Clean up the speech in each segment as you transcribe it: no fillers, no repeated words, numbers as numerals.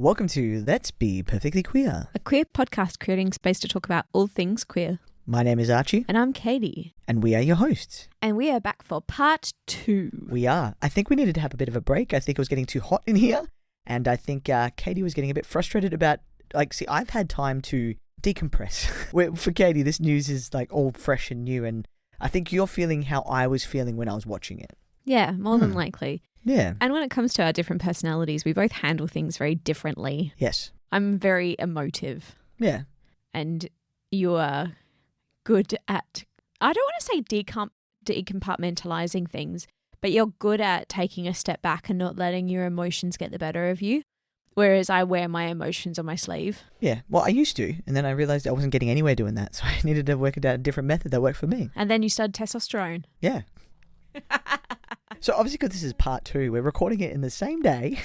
Welcome to Let's Be Perfectly Queer, a queer podcast creating space to talk about all things queer. My name is Archie. And I'm Katie. And we are your hosts. And we are back for part 2. We are. I think we needed to have a bit of a break. I think it was getting too hot in here. And I think Katie was getting a bit frustrated about, I've had time to decompress. For Katie, this news is all fresh and new. And I think you're feeling how I was feeling when I was watching it. Yeah, more than likely. Yeah. And when it comes to our different personalities, we both handle things very differently. Yes. I'm very emotive. Yeah. And you are good at, I don't want to say decompartmentalizing things, but you're good at taking a step back and not letting your emotions get the better of you. Whereas I wear my emotions on my sleeve. Yeah. Well, I used to. And then I realized I wasn't getting anywhere doing that. So I needed to work out a different method that worked for me. And then you started testosterone. Yeah. So obviously, because this is part 2, we're recording it in the same day,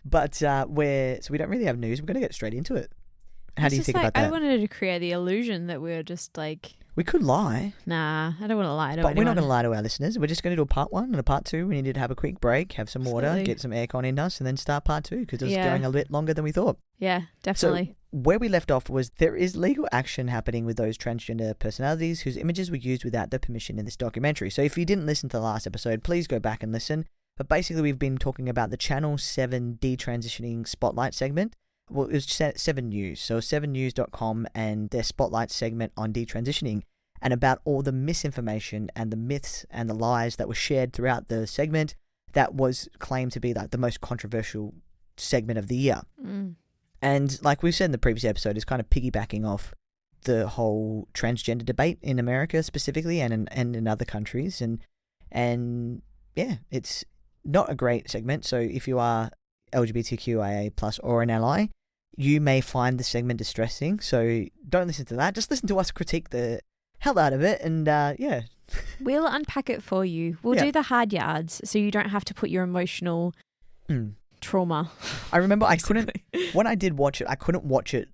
but so we don't really have news. We're going to get straight into it. How do you think about that? I wanted to create the illusion that we're just we could lie. Nah, I don't want to lie to anyone. But we're not going to lie to our listeners. We're just going to do a part 1 and a part 2. We needed to have a quick break, have some water, get some aircon in us, and then start part 2 because it was going a bit longer than we thought. Yeah, definitely. So where we left off was there is legal action happening with those transgender personalities whose images were used without their permission in this documentary. So if you didn't listen to the last episode, please go back and listen. But basically, we've been talking about the Channel 7 Detransitioning Spotlight segment. Well, it was 7 News. So 7news.com and their Spotlight segment on detransitioning and about all the misinformation and the myths and the lies that were shared throughout the segment that was claimed to be the most controversial segment of the year. Mm. And like we've said in the previous episode, it's kind of piggybacking off the whole transgender debate in America specifically and in other countries. And yeah, it's not a great segment. So if you are LGBTQIA plus or an ally, you may find the segment distressing. So don't listen to that. Just listen to us critique the hell out of it. And yeah. We'll unpack it for you. We'll do the hard yards so you don't have to put your emotional trauma. I remember when I did watch it, I couldn't watch it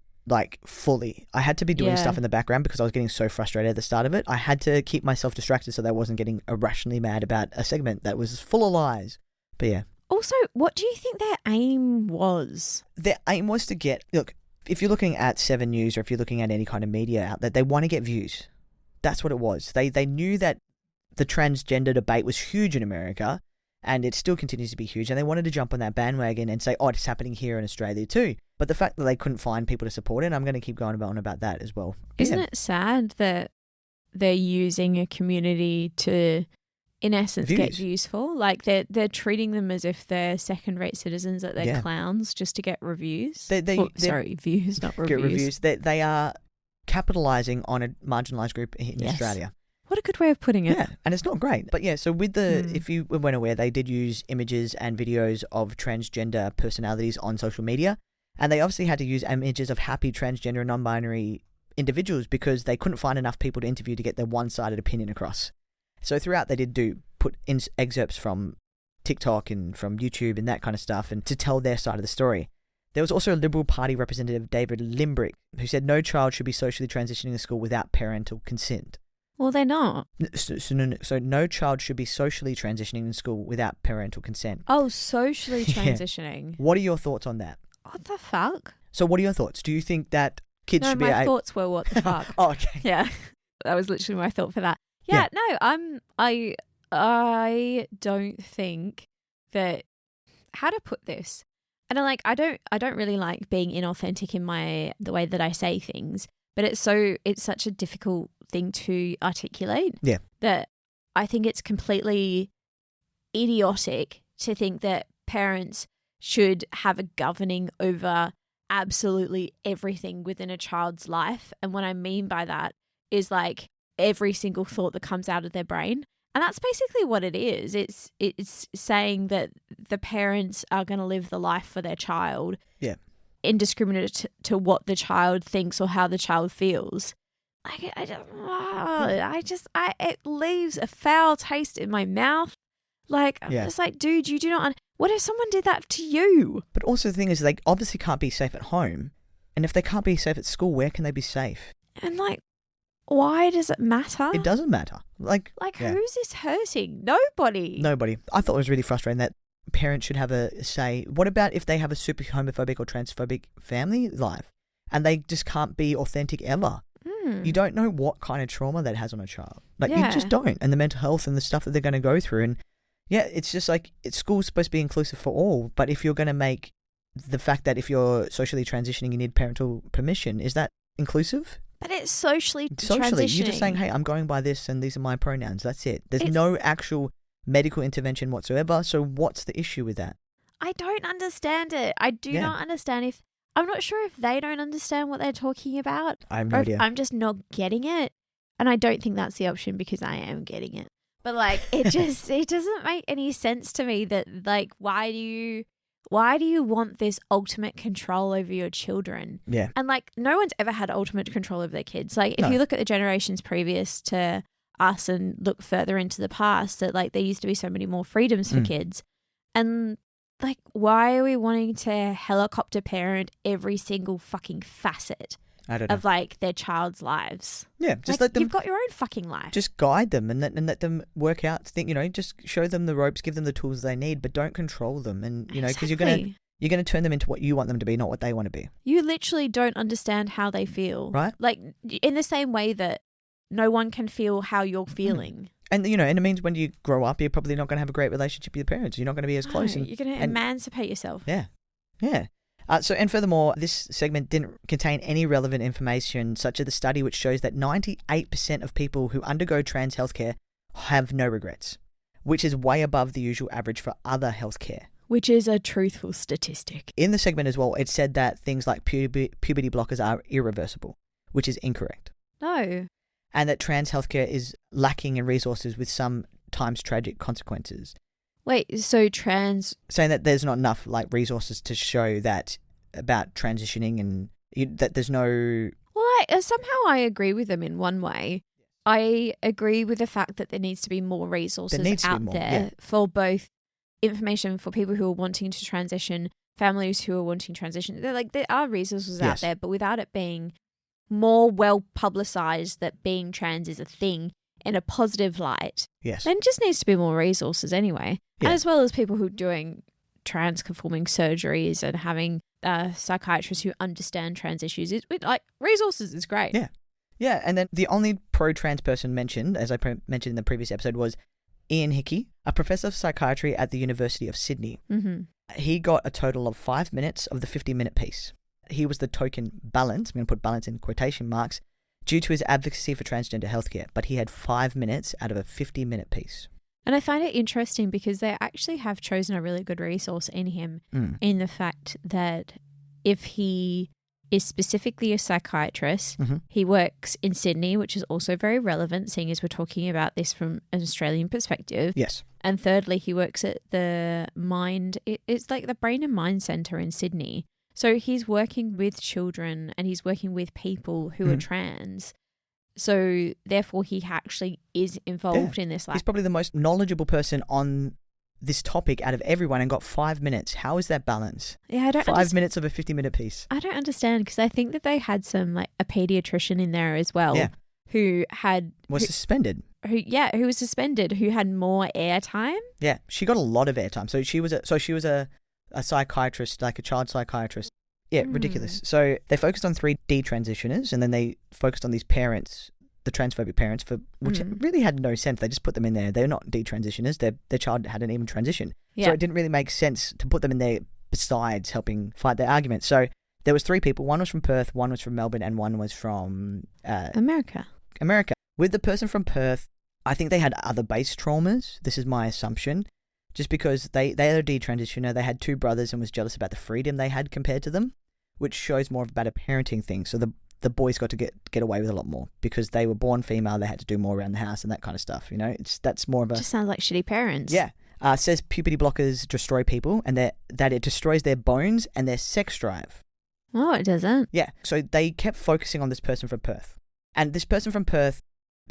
fully. I had to be doing stuff in the background because I was getting so frustrated at the start of it. I had to keep myself distracted so that I wasn't getting irrationally mad about a segment that was full of lies. But yeah. Also, what do you think their aim was? Their aim was to look, if you're looking at 7 News or if you're looking at any kind of media outlet, they want to get views. That's what it was. They knew that the transgender debate was huge in America and it still continues to be huge, and they wanted to jump on that bandwagon and say, oh, it's happening here in Australia too. But the fact that they couldn't find people to support it, I'm going to keep going on about that as well. Isn't it sad that they're using a community to, in essence, get views for? They're treating them as if they're second-rate citizens, that they're clowns just to get reviews. Views, not reviews. Get reviews. They are capitalising on a marginalised group in Australia. What a good way of putting it. Yeah, and it's not great. But yeah, so with if you weren't aware, they did use images and videos of transgender personalities on social media. And they obviously had to use images of happy transgender and non-binary individuals because they couldn't find enough people to interview to get their one-sided opinion across. So throughout, they did put in excerpts from TikTok and from YouTube and that kind of stuff, and to tell their side of the story. There was also a Liberal Party representative, David Limbrick, who said no child should be socially transitioning to school without parental consent. Well, they're not. So no child should be socially transitioning in school without parental consent. Oh, socially transitioning. What are your thoughts on that? What the fuck? So what are your thoughts? Do you think that kids should be... No, my thoughts were what the fuck. Oh, okay. Yeah. That was literally my thought for that. Yeah. No, I don't think that... How to put this? And I don't really like being inauthentic in the way that I say things, but it's such a difficult thing to articulate. Yeah. That I think it's completely idiotic to think that parents should have a governing over absolutely everything within a child's life. And what I mean by that is every single thought that comes out of their brain. And that's basically what it is. It's saying that the parents are going to live the life for their child. Yeah. Indiscriminate to what the child thinks or how the child feels. It leaves a foul taste in my mouth. I'm just dude, you do not... What if someone did that to you? But also the thing is, they obviously can't be safe at home. And if they can't be safe at school, where can they be safe? And why does it matter? It doesn't matter. Who's this hurting? Nobody. I thought it was really frustrating that parents should have a say. What about if they have a super homophobic or transphobic family life and they just can't be authentic ever? You don't know what kind of trauma that has on a child. Like, you just don't. And the mental health and the stuff that they're going to go through. And yeah, it's just like, school's supposed to be inclusive for all. But if you're going to make the fact that if you're socially transitioning, you need parental permission, is that inclusive? But it's socially Socially, you're just transitioning. saying, hey, I'm going by this and these are my pronouns. That's it. There's no actual medical intervention whatsoever. So what's the issue with that? I don't understand it. I do not understand if... I'm not sure if they don't understand what they're talking about. I have no idea. I'm just not getting it. And I don't think that's the option because I am getting it. But like, it doesn't make any sense to me that like, why do you want this ultimate control over your children? Yeah. And like, no one's ever had ultimate control over their kids. Like, if you look at the generations previous to us and look further into the past, that like there used to be so many more freedoms for kids. And like, why are we wanting to helicopter parent every single fucking facet of like their child's lives? Yeah, just like, let them. You've got your own fucking life. Just guide them and let them work out. Just show them the ropes, give them the tools they need, but don't control them. And because you're gonna turn them into what you want them to be, not what they want to be. You literally don't understand how they feel, right? Like, in the same way that no one can feel how you're feeling. And, and it means when you grow up, you're probably not going to have a great relationship with your parents. You're not going to be as close. You're going to emancipate yourself. Yeah. Yeah. And furthermore, this segment didn't contain any relevant information, such as the study which shows that 98% of people who undergo trans healthcare have no regrets, which is way above the usual average for other healthcare. Which is a truthful statistic. In the segment as well, it said that things like puberty blockers are irreversible, which is incorrect. No. And that trans healthcare is lacking in resources with sometimes tragic consequences. Wait, so saying that there's not enough like resources to show that about transitioning and that there's no... Well, somehow I agree with them in one way. I agree with the fact that there needs to be more resources out there for both information for people who are wanting to transition, families who are wanting to transition. There are resources out there, but without it being more well publicized that being trans is a thing in a positive light, then it just needs to be more resources anyway. And as well as people who are doing trans conforming surgeries and having psychiatrists who understand trans issues. Like, resources is great. Yeah, and then the only pro-trans person mentioned, as I mentioned in the previous episode, was Ian Hickey, a professor of psychiatry at the University of Sydney. Mm-hmm. He got a total of 5 minutes of the 50-minute piece. He was the token balance, I'm going to put balance in quotation marks, due to his advocacy for transgender healthcare, but he had 5 minutes out of a 50-minute piece. And I find it interesting because they actually have chosen a really good resource in him in the fact that if he is specifically a psychiatrist, he works in Sydney, which is also very relevant, seeing as we're talking about this from an Australian perspective. Yes. And thirdly, he works at the it's like the Brain and Mind Centre in Sydney. So he's working with children and he's working with people who are trans. So therefore, he actually is involved in this. He's probably the most knowledgeable person on this topic out of everyone and got 5 minutes. How is that balance? Yeah, I don't 5 minutes of a 50-minute piece. I don't understand because I think that they had some like a pediatrician in there as well who was suspended. Who was suspended, who had more airtime. Yeah, she got a lot of airtime. So she was a psychiatrist, like a child psychiatrist. Yeah, ridiculous. So they focused on 3 detransitioners and then they focused on these parents, the transphobic parents, which really had no sense. They just put them in there. They're not detransitioners. Their child hadn't even transitioned. Yeah. So it didn't really make sense to put them in there besides helping fight their argument. So there was 3 people. One was from Perth, one was from Melbourne, and one was from... America. With the person from Perth, I think they had other base traumas. This is my assumption. Just because they are a detransitioner, they had 2 brothers and was jealous about the freedom they had compared to them, which shows more about a parenting thing. So the boys got to get away with a lot more because they were born female. They had to do more around the house and that kind of stuff. That's more of a... Just sounds like shitty parents. Yeah. Says puberty blockers destroy people and that it destroys their bones and their sex drive. Oh, it doesn't. Yeah. So they kept focusing on this person from Perth. And this person from Perth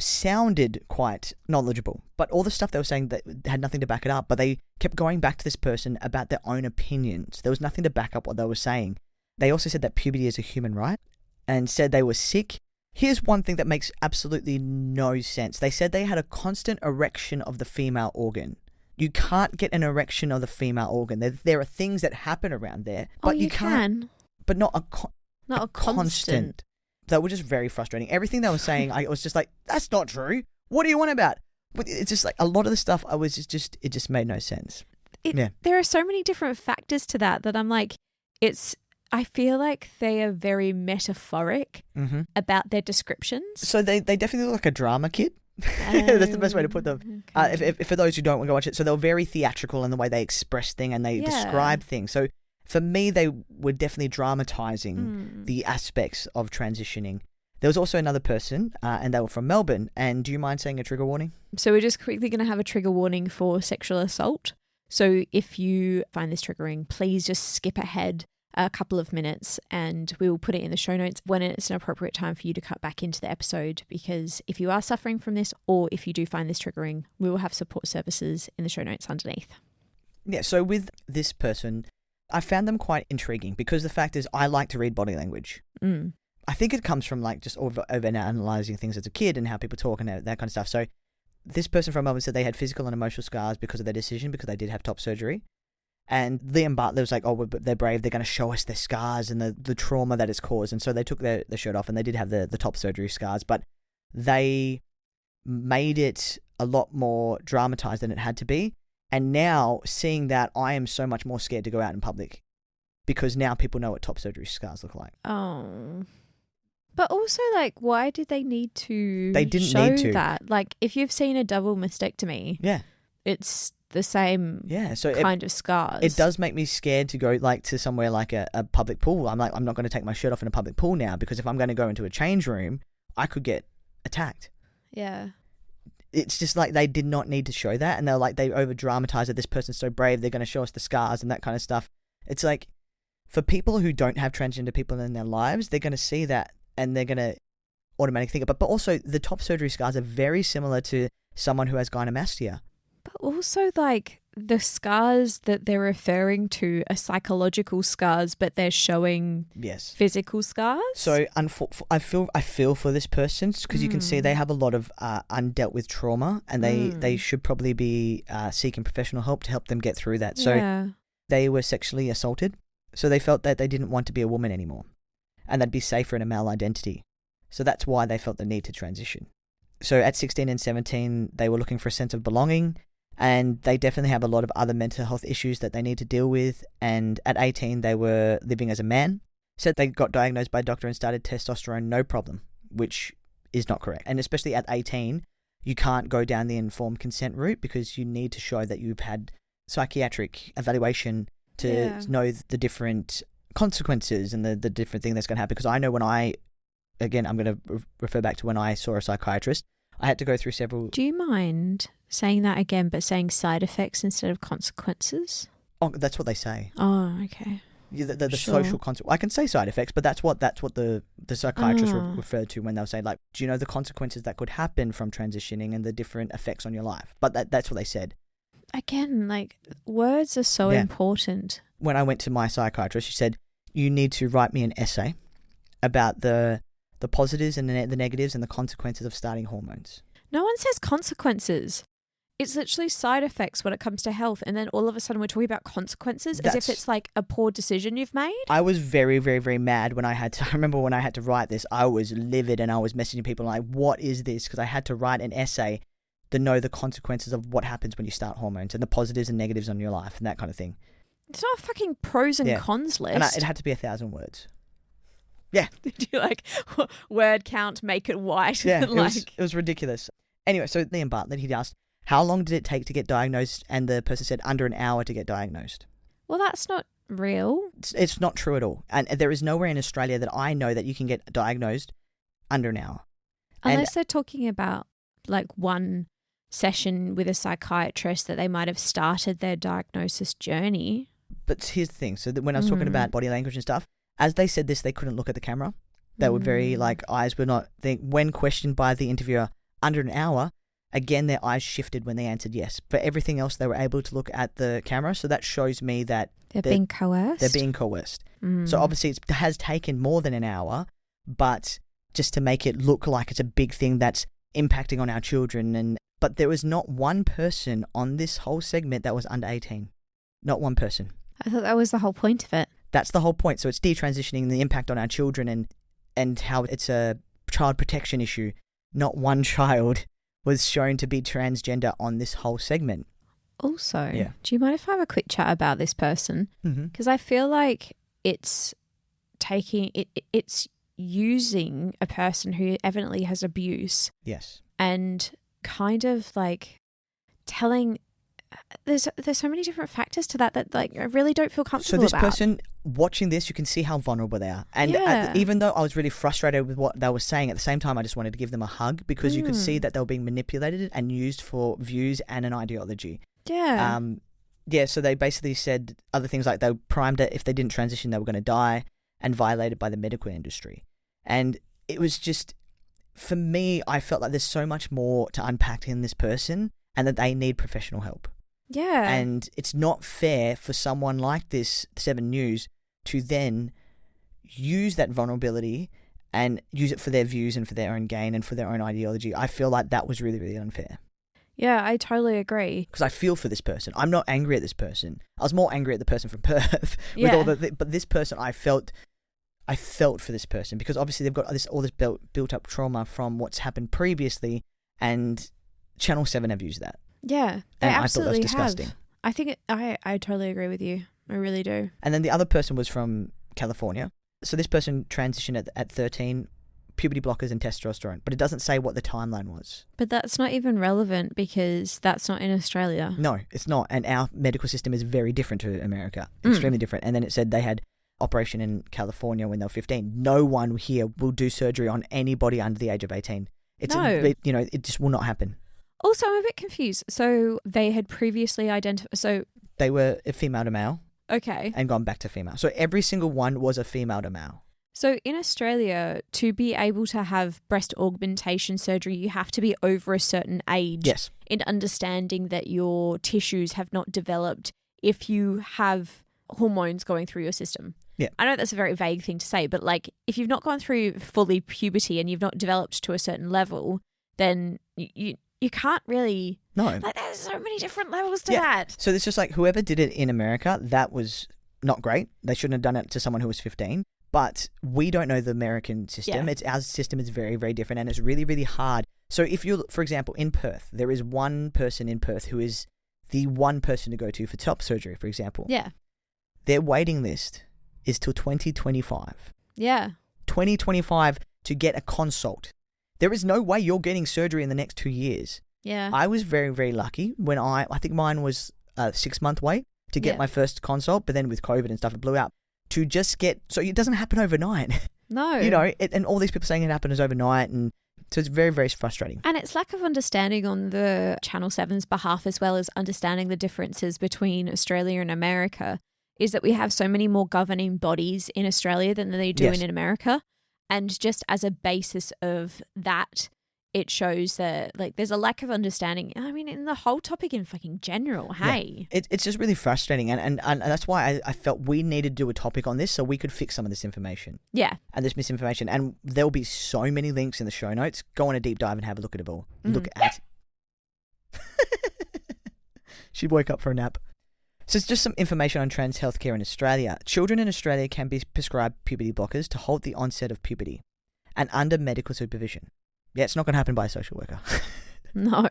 sounded quite knowledgeable, but all the stuff they were saying that had nothing to back it up, but they kept going back to this person about their own opinions. There was nothing to back up what they were saying. They also said that puberty is a human right and said they were sick. Here's one thing that makes absolutely no sense. They said they had a constant erection of the female organ. You can't get an erection of the female organ. There are things that happen around there, but you can't. But not a constant. That was just very frustrating. Everything they were saying, I was just like, that's not true. What do you want about? But it's just like a lot of the stuff it just made no sense. There are so many different factors to that I'm like, I feel like they are very metaphoric about their descriptions. So they definitely look like a drama kid. That's the best way to put them. Okay. If for those who don't want to go watch it, so they were very theatrical in the way they express things and they describe things. So for me, they were definitely dramatizing the aspects of transitioning. There was also another person, and they were from Melbourne. And do you mind saying a trigger warning? So we're just quickly going to have a trigger warning for sexual assault. So if you find this triggering, please just skip ahead a couple of minutes and we will put it in the show notes when it's an appropriate time for you to cut back into the episode, because if you are suffering from this or if you do find this triggering, we will have support services in the show notes underneath. Yeah, so with this person, I found them quite intriguing because the fact is I like to read body language. I think it comes from like just over analysing things as a kid and how people talk and that kind of stuff. So this person from Melbourne said they had physical and emotional scars because of their decision, because they did have top surgery. And Liam Butler was like, oh, but they're brave. They're going to show us their scars and the trauma that it's caused. And so they took their shirt off and they did have the top surgery scars, but they made it a lot more dramatized than it had to be. And now seeing that, I am so much more scared to go out in public because now people know what top surgery scars look like. Oh. But also, like, why did they need to They didn't show need to. that? Like, if you've seen a double mastectomy, it's the same kind of scars. It does make me scared to go like to somewhere like a public pool. I'm not going to take my shirt off in a public pool now because if I'm going to go into a change room, I could get attacked. Yeah. It's just like they did not need to show that, and they're like they over dramatize it. This person's so brave, they're going to show us the scars and that kind of stuff. It's like for people who don't have transgender people in their lives, they're going to see that and they're going to automatically think. But also the top surgery scars are very similar to someone who has gynecomastia. But also, like, the scars that they're referring to are psychological scars, but they're showing physical scars. So I feel for this person because you can see they have a lot of undealt with trauma, and they should probably be seeking professional help to help them get through that. So they were sexually assaulted, so they felt that they didn't want to be a woman anymore, and they'd be safer in a male identity. So that's why they felt the need to transition. So at 16 and 17, they were looking for a sense of belonging. And they definitely have a lot of other mental health issues that they need to deal with. And at 18, they were living as a man. Said they got diagnosed by a doctor and started testosterone, no problem, which is not correct. And especially at 18, you can't go down the informed consent route because you need to show that you've had psychiatric evaluation to know the different consequences and the different thing that's going to happen. Because I know I'm going to refer back to when I saw a psychiatrist. I had to go through several... Do you mind saying that again, but saying side effects instead of consequences? Oh, that's what they say. Oh, okay. Yeah, the social consequence. I can say side effects, but that's what the psychiatrist referred to when they were saying, like, do you know the consequences that could happen from transitioning and the different effects on your life? But that's what they said. Again, like, words are so important. When I went to my psychiatrist, she said, you need to write me an essay about the positives and the negatives and the consequences of starting hormones. No one says consequences. It's literally side effects when it comes to health. And then all of a sudden we're talking about consequences as if it's like a poor decision you've made. I was very, very, very mad when I remember when I had to write this, I was livid and I was messaging people like, what is this? Because I had to write an essay to know the consequences of what happens when you start hormones and the positives and negatives on your life and that kind of thing. It's not a fucking pros and cons list. And it had to be 1,000 words. Yeah. Did you like word count, make it white? Yeah, it was ridiculous. Anyway, so Liam Butler, he'd asked, how long did it take to get diagnosed? And the person said under an hour to get diagnosed. Well, that's not real. It's not true at all. And there is nowhere in Australia that I know that you can get diagnosed under an hour. Unless they're talking about like one session with a psychiatrist that they might have started their diagnosis journey. But here's the thing. So that when I was talking about body language and stuff, as they said this, they couldn't look at the camera. They were very eyes were not. When questioned by the interviewer under an hour, again, their eyes shifted when they answered yes. For everything else, they were able to look at the camera. So that shows me that they're being coerced. They're being coerced. So obviously it has taken more than an hour, but just to make it look like it's a big thing that's impacting on our children and But there was not one person on this whole segment that was under 18. Not one person. I thought that was the whole point of it. That's the whole point. So it's detransitioning, the impact on our children and how it's a child protection issue. Not one child was shown to be transgender on this whole segment. Also, do you mind if I have a quick chat about this person? Because I feel like it's it's using a person who evidently has abuse. Yes. And kind of like telling there's so many different factors to that like I really don't feel comfortable about. So this person watching this, you can see how vulnerable they are. And even though I was really frustrated with what they were saying, at the same time I just wanted to give them a hug because you could see that they were being manipulated and used for views and an ideology. Yeah. So they basically said other things like they were primed that if they didn't transition they were going to die, and violated by the medical industry. And it was just, for me, I felt like there's so much more to unpack in this person and that they need professional help. Yeah. And it's not fair for someone like this, 7 News, to then use that vulnerability and use it for their views and for their own gain and for their own ideology. I feel like that was really, really unfair. Yeah, I totally agree. Because I feel for this person. I'm not angry at this person. I was more angry at the person from Perth. But this person, I felt for this person because obviously they've got all this built up trauma from what's happened previously, and Channel 7 have used that. Yeah, they and absolutely I thought that was disgusting. have. I think I totally agree with you. I really do. And then the other person was from California. So this person transitioned at 13, puberty blockers and testosterone, but it doesn't say what the timeline was. But that's not even relevant because that's not in Australia. No, it's not. And our medical system is very different to America, extremely different. And then it said they had operation in California when they were 15. No one here will do surgery on anybody under the age of 18. It just will not happen. Also, I'm a bit confused. So they had previously identified. So they were a female to male. Okay. And gone back to female. So every single one was a female to male. So in Australia, to be able to have breast augmentation surgery, you have to be over a certain age. Yes. In understanding that your tissues have not developed if you have hormones going through your system. Yeah. I know that's a very vague thing to say, but like if you've not gone through fully puberty and you've not developed to a certain level, then you can't really... No. Like there's so many different levels to that. So it's just like whoever did it in America, that was not great. They shouldn't have done it to someone who was 15. But we don't know the American system. Yeah. Our system is very, very different, and it's really, really hard. So if you're, for example, in Perth, there is one person in Perth who is the one person to go to for top surgery, for example. Yeah. Their waiting list is till 2025. Yeah. 2025 to get a consult. There is no way you're getting surgery in the next 2 years. Yeah. I was very, very lucky when I think mine was a 6-month wait to get my first consult, but then with COVID and stuff, it blew out. To just get, so it doesn't happen overnight. No. And all these people saying it happens overnight, and so it's very, very frustrating. And it's lack of understanding on the Channel 7's behalf, as well as understanding the differences between Australia and America, is that we have so many more governing bodies in Australia than they do in America. And just as a basis of that, it shows that like there's a lack of understanding. I mean, in the whole topic in fucking general, hey. Yeah. It's just really frustrating. And that's why I felt we needed to do a topic on this so we could fix some of this information. Yeah. And this misinformation. And there'll be so many links in the show notes. Go on a deep dive and have a look at it all. Look at She woke up for a nap. So it's just some information on trans healthcare in Australia. Children in Australia can be prescribed puberty blockers to halt the onset of puberty and under medical supervision. Yeah, it's not going to happen by a social worker. No.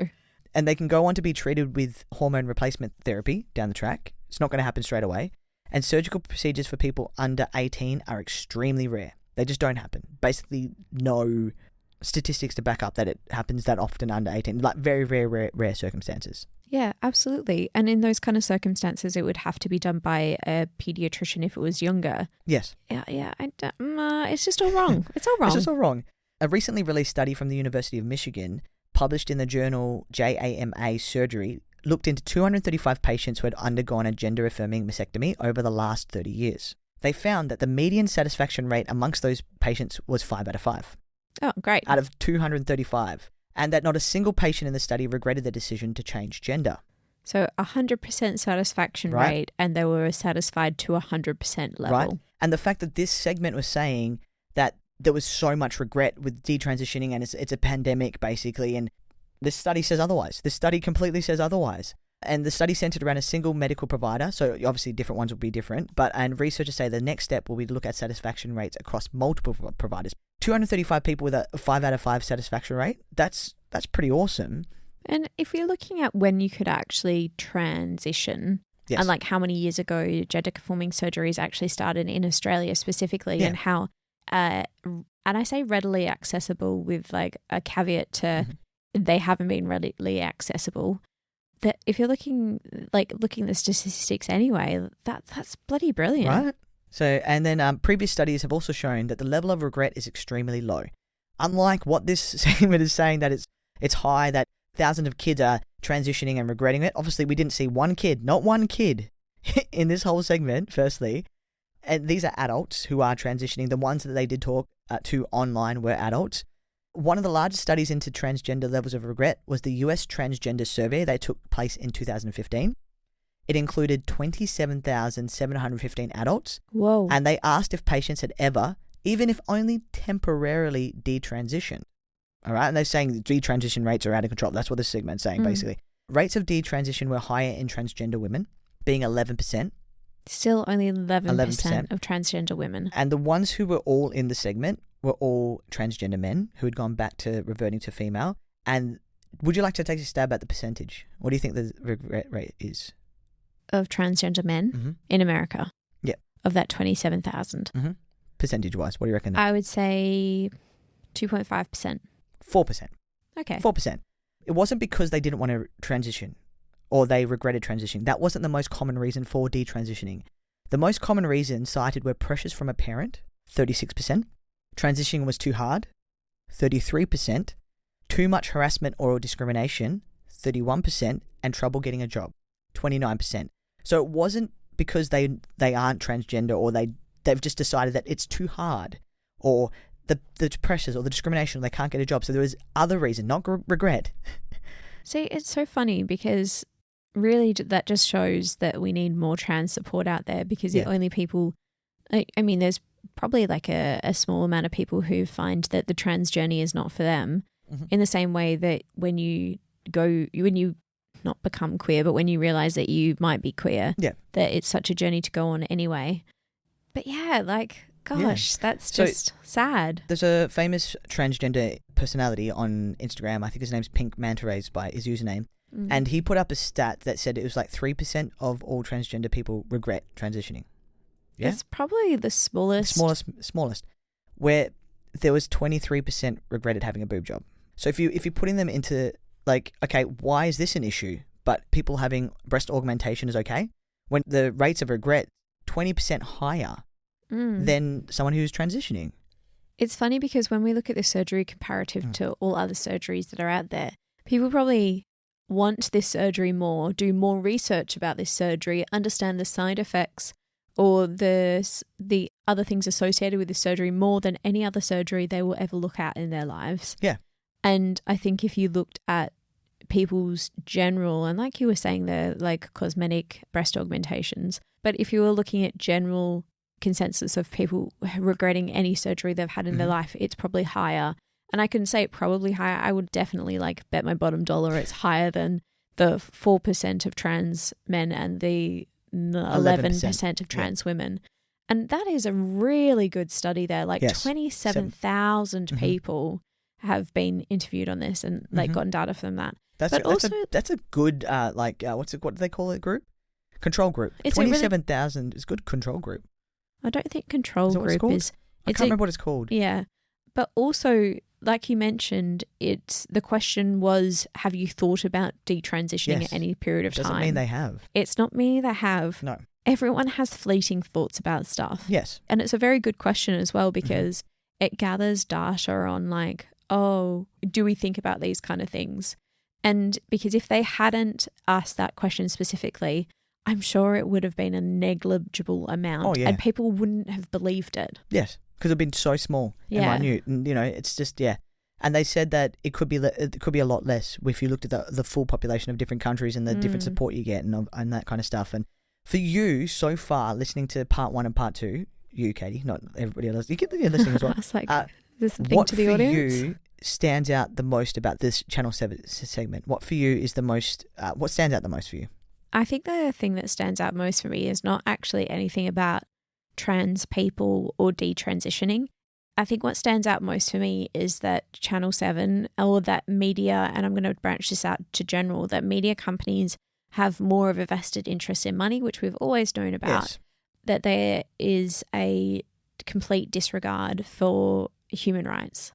And they can go on to be treated with hormone replacement therapy down the track. It's not going to happen straight away. And surgical procedures for people under 18 are extremely rare. They just don't happen. Basically, no statistics to back up that it happens that often under 18. Like very, very rare circumstances. Yeah, absolutely. And in those kind of circumstances, it would have to be done by a pediatrician if it was younger. Yes. Yeah. It's just all wrong. It's all wrong. It's just all wrong. A recently released study from the University of Michigan, published in the journal JAMA Surgery, looked into 235 patients who had undergone a gender-affirming mastectomy over the last 30 years. They found that the median satisfaction rate amongst those patients was 5 out of 5. Oh, great. Out of 235. And that not a single patient in the study regretted their decision to change gender. So 100% satisfaction rate, and they were satisfied to 100% level. Right. And the fact that this segment was saying that there was so much regret with detransitioning and it's a pandemic basically, and This study says otherwise. This study completely says otherwise. And the study centered around a single medical provider, so obviously different ones will be different, and researchers say the next step will be to look at satisfaction rates across multiple providers. 235 people with a 5 out of 5 satisfaction rate, that's pretty awesome. And if you're looking at when you could actually transition, Yes. and like how many years ago gender conforming surgeries actually started in Australia specifically, and how, and I say readily accessible with like a caveat to they haven't been readily accessible. That if you're looking at the statistics anyway, that's bloody brilliant. Right. So, and then previous studies have also shown that the level of regret is extremely low. Unlike what this segment is saying, that it's high, that thousands of kids are transitioning and regretting it. Obviously, we didn't see not one kid in this whole segment, firstly. And these are adults who are transitioning. The ones that they did talk to online were adults. One of the largest studies into transgender levels of regret was the US Transgender Survey that took place in 2015. It included 27,715 adults. Whoa. And they asked if patients had ever, even if only temporarily, detransitioned. All right. And they're saying detransition rates are out of control. That's what this segment's saying, basically. Rates of detransition were higher in transgender women, being 11%. Still only 11% of transgender women. And the ones who were all in the segment were all transgender men who had gone back to reverting to female. And would you like to take a stab at the percentage? What do you think the regret rate is? Of transgender men in America? Yeah. Of that 27,000? Percentage-wise, what do you reckon? I would say 2.5%. 4%. Okay. 4%. It wasn't because they didn't want to transition or they regretted transitioning. That wasn't the most common reason for detransitioning. The most common reasons cited were pressures from a parent, 36%. Transitioning was too hard, 33%. Too much harassment or discrimination, 31%. And trouble getting a job, 29%. So it wasn't because they aren't transgender or they've just decided that it's too hard or the pressures or the discrimination, they can't get a job. So there was other reason, not regret. See, it's so funny because really that just shows that we need more trans support out there, because the only people, I mean, there's probably like a small amount of people who find that the trans journey is not for them, in the same way that when you not become queer, but when you realize that you might be queer, that it's such a journey to go on anyway. But yeah, like, gosh, that's just sad. There's a famous transgender personality on Instagram. I think his name's Pink Manta Rays by his username. And he put up a stat that said it was like 3% of all transgender people regret transitioning. Yeah? It's probably the smallest. Smallest. Where there was 23% regretted having a boob job. So if you're putting them into like, okay, why is this an issue? But people having breast augmentation is okay? When the rates of regret 20% higher than someone who's transitioning. It's funny because when we look at the surgery comparative to all other surgeries that are out there, people probably want this surgery more, do more research about this surgery, understand the side effects or the other things associated with the surgery more than any other surgery they will ever look at in their lives. Yeah. And I think if you looked at people's general, and like you were saying there, like cosmetic breast augmentations, but if you were looking at general consensus of people regretting any surgery they've had in their life, it's probably higher. And I can say it probably higher. I would definitely like bet my bottom dollar it's higher than the 4% of trans men and the 11% of trans women. And that is a really good study there. Like 27,000 people have been interviewed on this and like gotten data from that. That's a good what do they call it, group? Control group. 27,000 is good control group. I don't think control group is. I can't remember what it's called. Yeah. But also, like you mentioned, the question was, have you thought about detransitioning at any period of time? Doesn't mean they have. It's not meaning they have. No. Everyone has fleeting thoughts about stuff. Yes. And it's a very good question as well, because it gathers data on like, oh, do we think about these kind of things? And because if they hadn't asked that question specifically, I'm sure it would have been a negligible amount and people wouldn't have believed it. Yes, because it'd been so small and minute. And, it's just, And they said that it could be a lot less if you looked at the full population of different countries and the different support you get and that kind of stuff. And for you, so far, listening to part 1 and part 2, you, Katie, not everybody else, you're listening as well. It's like, this thing to the audience? What for you stands out the most about this Channel 7 segment? What for you is the most, what stands out the most for you? I think the thing that stands out most for me is not actually anything about trans people or detransitioning. I think what stands out most for me is that Channel 7, or that media, and I'm going to branch this out to general, that media companies have more of a vested interest in money, which we've always known about, Yes. that there is a complete disregard for human rights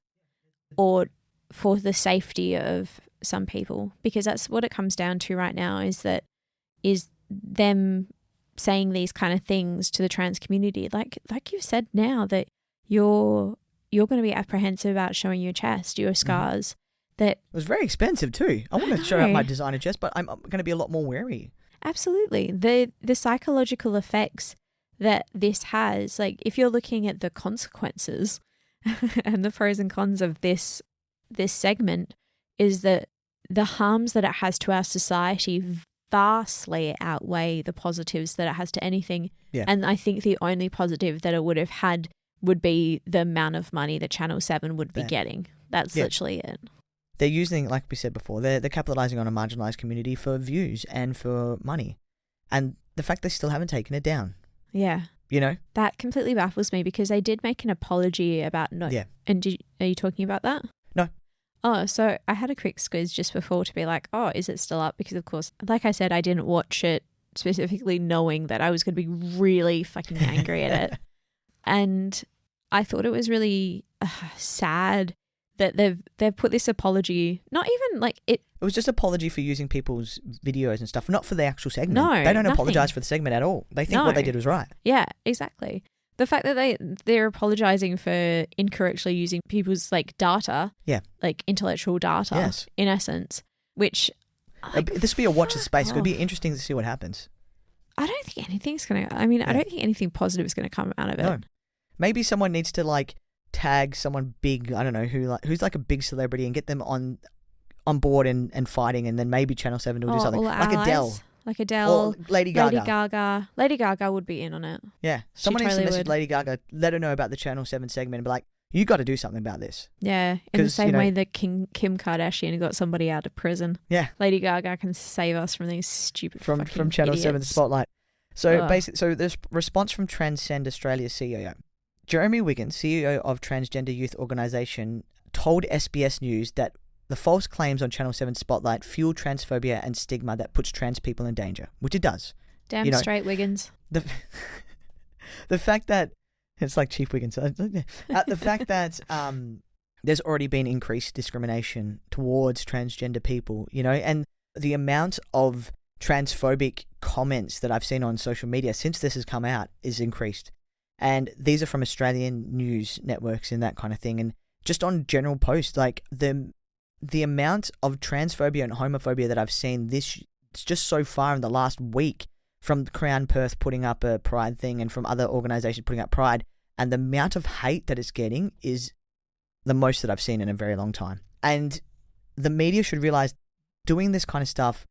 or for the safety of some people, because that's what it comes down to right now, is them saying these kind of things to the trans community. Like you've said now, that you're going to be apprehensive about showing your chest, your scars. That It was very expensive too. I want to show out my designer chest, but I'm going to be a lot more wary. Absolutely. The psychological effects that this has, like if you're looking at the consequences and the pros and cons of this segment, is that the harms that it has to our society vastly outweigh the positives that it has to anything. Yeah. And I think the only positive that it would have had would be the amount of money that Channel 7 would be getting. That's literally it. They're using, like we said before, they're capitalizing on a marginalised community for views and for money. And the fact they still haven't taken it down. Yeah. You know? That completely baffles me, because they did make an apology about Yeah. And are you talking about that? No. Oh, so I had a quick squiz just before to be like, oh, is it still up? Because of course, like I said, I didn't watch it specifically knowing that I was going to be really fucking angry at it. And I thought it was really sad that they've put this apology, not even like it. It was just apology for using people's videos and stuff, not for the actual segment. No, they don't nothing. Apologize for the segment at all. They think what they did was right. Yeah, exactly. The fact that they're apologizing for incorrectly using people's like data, like intellectual data, in essence, which this would be a watch this space. It would be interesting to see what happens. I don't think anything's gonna. I mean, I don't think anything positive is gonna come out of it. No. Maybe someone needs to like tag someone big. I don't know who's like a big celebrity and get them on board and fighting, and then maybe Channel 7 will do something like Adele. Like Adele, or Lady Gaga. Lady Gaga would be in on it. Yeah, someone needs to message Lady Gaga, let her know about the Channel 7 segment, and be like, "You got to do something about this." Yeah, in the same way that Kim Kardashian got somebody out of prison. Yeah, Lady Gaga can save us from these stupid from Channel 7 spotlight. So basically, so there's response from Transgender Australia's CEO, Jeremy Wiggins, CEO of Transgender Youth Organisation, told SBS News that the false claims on Channel 7 Spotlight fuel transphobia and stigma that puts trans people in danger, which it does. Damn straight, Wiggins. The fact that it's like Chief Wiggins. The fact that there's already been increased discrimination towards transgender people, and the amount of transphobic comments that I've seen on social media since this has come out is increased. And these are from Australian news networks and that kind of thing. And just on general posts, like the amount of transphobia and homophobia that I've seen just so far in the last week, from Crown Perth putting up a Pride thing and from other organisations putting up Pride, and the amount of hate that it's getting is the most that I've seen in a very long time. And the media should realise doing this kind of stuff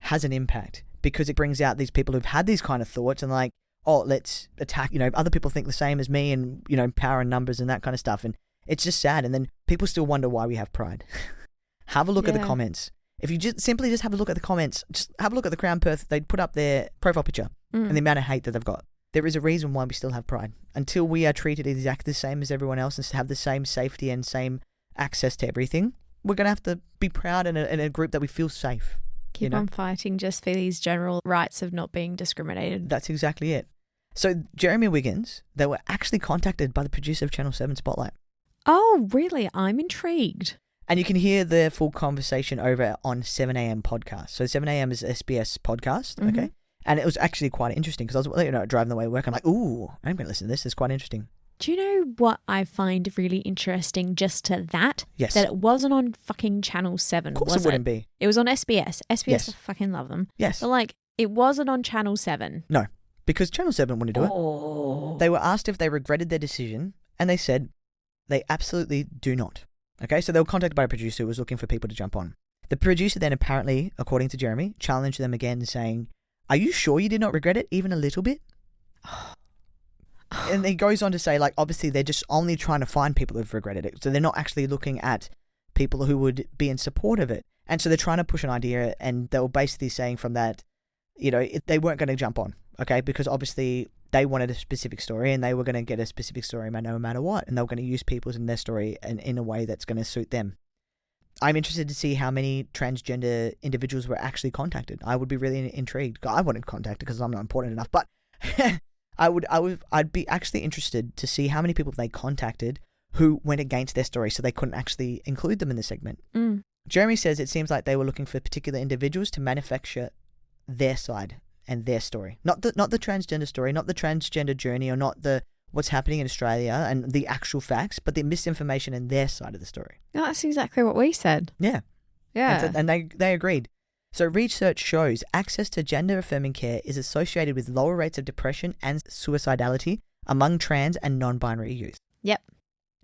has an impact, because it brings out these people who've had these kind of thoughts and like, oh, let's attack, other people think the same as me, and, power and numbers and that kind of stuff. And it's just sad. And then people still wonder why we have Pride. Have a look at the comments. If you just have a look at the comments, just have a look at the Crown Perth. They put up their profile picture and the amount of hate that they've got. There is a reason why we still have Pride. Until we are treated exactly the same as everyone else and have the same safety and same access to everything, we're going to have to be proud in a group that we feel safe. Keep on fighting just for these general rights of not being discriminated. That's exactly it. So Jeremy Wiggins, they were actually contacted by the producer of Channel 7 Spotlight. Oh, really? I'm intrigued. And you can hear the full conversation over on 7am podcast. So 7am is SBS podcast, okay? And it was actually quite interesting, because I was driving the way to work. I'm like, ooh, I'm going to listen to this. It's quite interesting. Do you know what I find really interesting just to that? Yes. That it wasn't on fucking Channel 7, Of course it wouldn't be. It was on SBS. SBS, Yes. I fucking love them. Yes. But like, it wasn't on Channel 7. No, because Channel 7 wouldn't do it. They were asked if they regretted their decision, and they said they absolutely do not. Okay, so they were contacted by a producer who was looking for people to jump on. The producer then apparently, according to Jeremy, challenged them again, saying, "Are you sure you did not regret it, even a little bit?" And he goes on to say, like, obviously they're just only trying to find people who've regretted it. So they're not actually looking at people who would be in support of it. And so they're trying to push an idea, and they were basically saying from that, they weren't going to jump on, okay? Because obviously they wanted a specific story, and they were going to get a specific story no matter what, and they were going to use people's in their story and in a way that's going to suit them. I'm interested to see how many transgender individuals were actually contacted. I would be really intrigued. I wouldn't contact it because I'm not important enough, but I'd be actually interested to see how many people they contacted who went against their story, so they couldn't actually include them in the segment. Jeremy says it seems like they were looking for particular individuals to manufacture their side and their story, not the transgender story, not the transgender journey, or not the what's happening in Australia and the actual facts, but the misinformation and their side of the story. No, that's exactly what we said. Yeah. Yeah. And they agreed. So research shows access to gender-affirming care is associated with lower rates of depression and suicidality among trans and non-binary youth. Yep.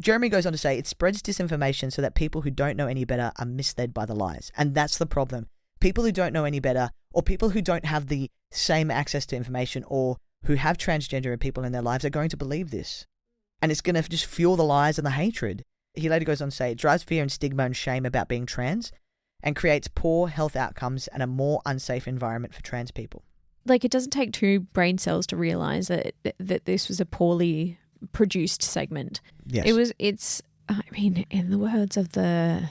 Jeremy goes on to say it spreads disinformation so that people who don't know any better are misled by the lies. And that's the problem. People who don't know any better, or people who don't have the same access to information, or who have transgender people in their lives, are going to believe this. And it's going to just fuel the lies and the hatred. He later goes on to say it drives fear and stigma and shame about being trans and creates poor health outcomes and a more unsafe environment for trans people. Like, it doesn't take two brain cells to realise that this was a poorly produced segment. Yes. It's in the words of the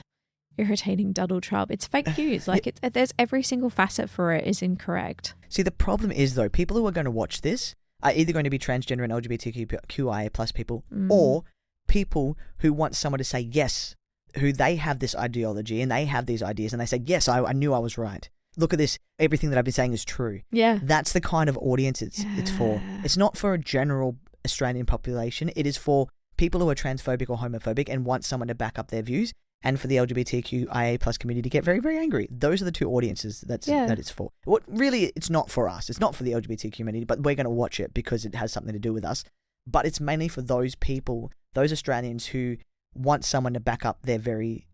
irritating Donald Trump, it's fake news. Like, there's every single facet for it is incorrect. See, the problem is, though, people who are going to watch this are either going to be transgender and LGBTQIA plus people, or people who want someone to say yes, who they have this ideology and they have these ideas, and they say, yes, I knew I was right. Look at this. Everything that I've been saying is true. Yeah. That's the kind of audience it's for. It's not for a general Australian population. It is for people who are transphobic or homophobic and want someone to back up their views, and for the LGBTQIA plus community to get very, very angry. Those are the two audiences that it's for. What really, it's not for us. It's not for the LGBT community, but we're going to watch it because it has something to do with us. But it's mainly for those people, those Australians who want someone to back up their very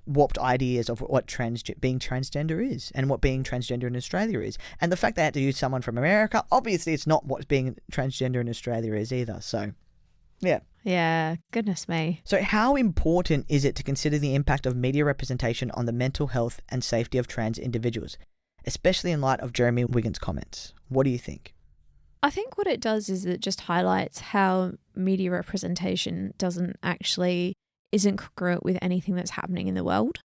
warped ideas of what being transgender is and what being transgender in Australia is. And the fact they had to use someone from America, obviously it's not what being transgender in Australia is either. So, yeah. Yeah, goodness me. So how important is it to consider the impact of media representation on the mental health and safety of trans individuals, especially in light of Jeremy Wiggins' comments? What do you think? I think what it does is it just highlights how media representation isn't congruent with anything that's happening in the world.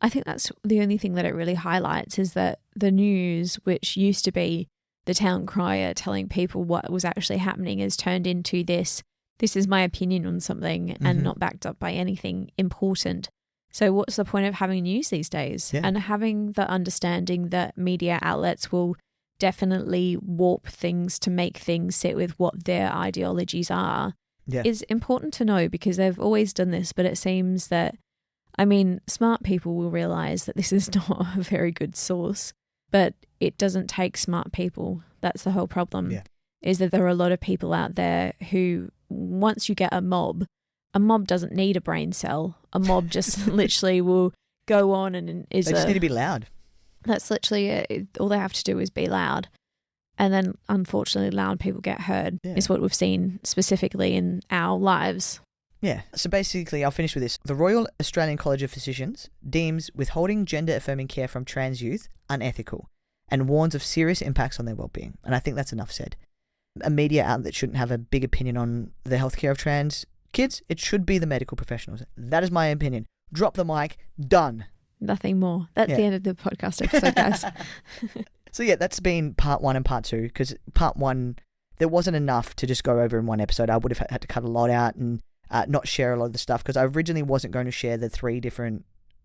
I think that's the only thing that it really highlights, is that the news, which used to be the town crier telling people what was actually happening, has turned into this is my opinion on something and not backed up by anything important. So what's the point of having news these days? Yeah. And having the understanding that media outlets will definitely warp things to make things sit with what their ideologies are is important to know, because they've always done this. But it seems that, smart people will realise that this is not a very good source, but it doesn't take smart people. That's the whole problem, is that there are a lot of people out there who, once you get a mob doesn't need a brain cell. A mob just literally will go on and They just need to be loud. That's literally it. All they have to do is be loud. And then, unfortunately, loud people get heard, is what we've seen specifically in our lives. Yeah. So basically, I'll finish with this. The Royal Australian College of Physicians deems withholding gender-affirming care from trans youth unethical and warns of serious impacts on their well-being. And I think that's enough said. A media outlet shouldn't have a big opinion on the healthcare of trans kids. It should be the medical professionals. That is my opinion. Drop the mic. Done. Nothing more. That's the end of the podcast episode, guys. So yeah, that's been part 1 and part 2, because part 1, there wasn't enough to just go over in one episode. I would have had to cut a lot out and not share a lot of the stuff, because I originally wasn't going to share the 3 different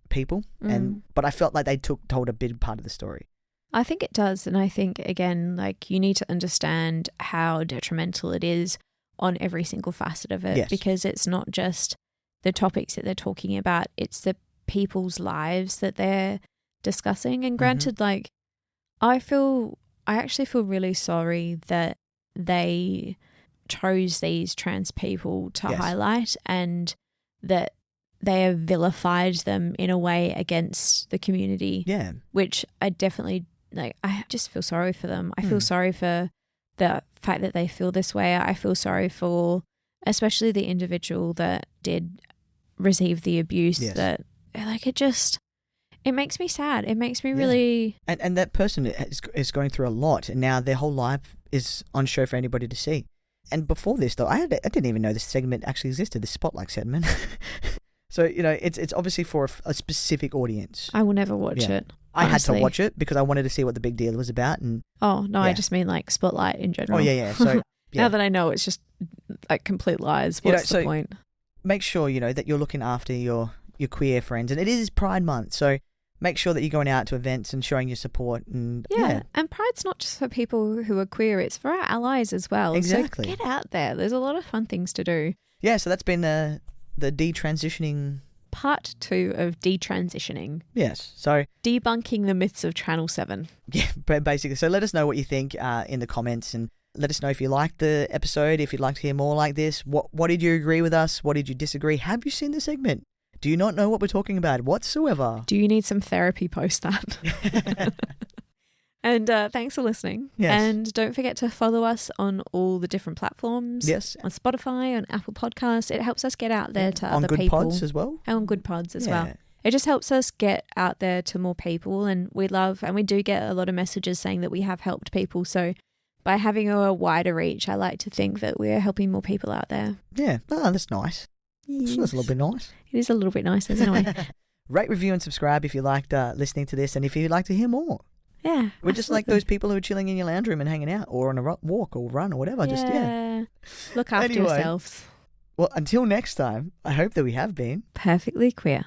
people, but I felt like they told a big part of the story. I think it does. And I think, again, like, you need to understand how detrimental it is on every single facet of it, because it's not just the topics that they're talking about, it's the people's lives that they're discussing. And granted, like, I actually feel really sorry that they chose these trans people to highlight, and that they have vilified them in a way against the community. Yeah. Which I definitely, I just feel sorry for them. I feel sorry for the fact that they feel this way. I feel sorry for especially the individual that did receive the abuse that like it makes me sad. It makes me Yeah. really... And that person is going through a lot, and now their whole life is on show for anybody to see. And before this, though, I didn't even know this segment actually existed, this spotlight segment. So, you know, it's obviously for a specific audience. I will never watch it. I had honestly. to watch it because I wanted to see what the big deal was about. And Oh, no, Yeah. I just mean like Spotlight in general. oh, yeah. So yeah. Now that I know it's just like complete lies, what's the point? Make sure, you know, that you're looking after your queer friends. And it is Pride Month, so make sure that you're going out to events and showing your support. And Yeah, and Pride's not just for people who are queer, it's for our allies as well. Exactly. So get out there. There's a lot of fun things to do. Yeah, so that's been the detransitioning. Part 2 of Detransitioning. Yes, so Debunking the myths of Channel 7. yeah, basically. So let us know what you think in the comments, and let us know if you liked the episode, if you'd like to hear more like this. What did you agree with us? What did you disagree? Have you seen the segment? Do you not know what we're talking about whatsoever? Do you need some therapy post that? And thanks for listening. Yes. And don't forget to follow us on all the different platforms. Yes. On Spotify, on Apple Podcasts. It helps us get out there to On other Good people. Pods as well. And on Good Pods as Yeah. well. It just helps us get out there to more people, and we do get a lot of messages saying that we have helped people. So by having a wider reach, I like to think that we're helping more people out there. Yeah. Oh, that's nice. That's a little bit nice. It is a little bit nice, isn't it? Rate, review, and subscribe if you liked listening to this, and if you'd like to hear more. Yeah. We're just like those people who are chilling in your lounge room and hanging out, or on a walk or run or whatever. Yeah. Look after Anyway. yourselves. Well, until next time, I hope that we have been Perfectly queer.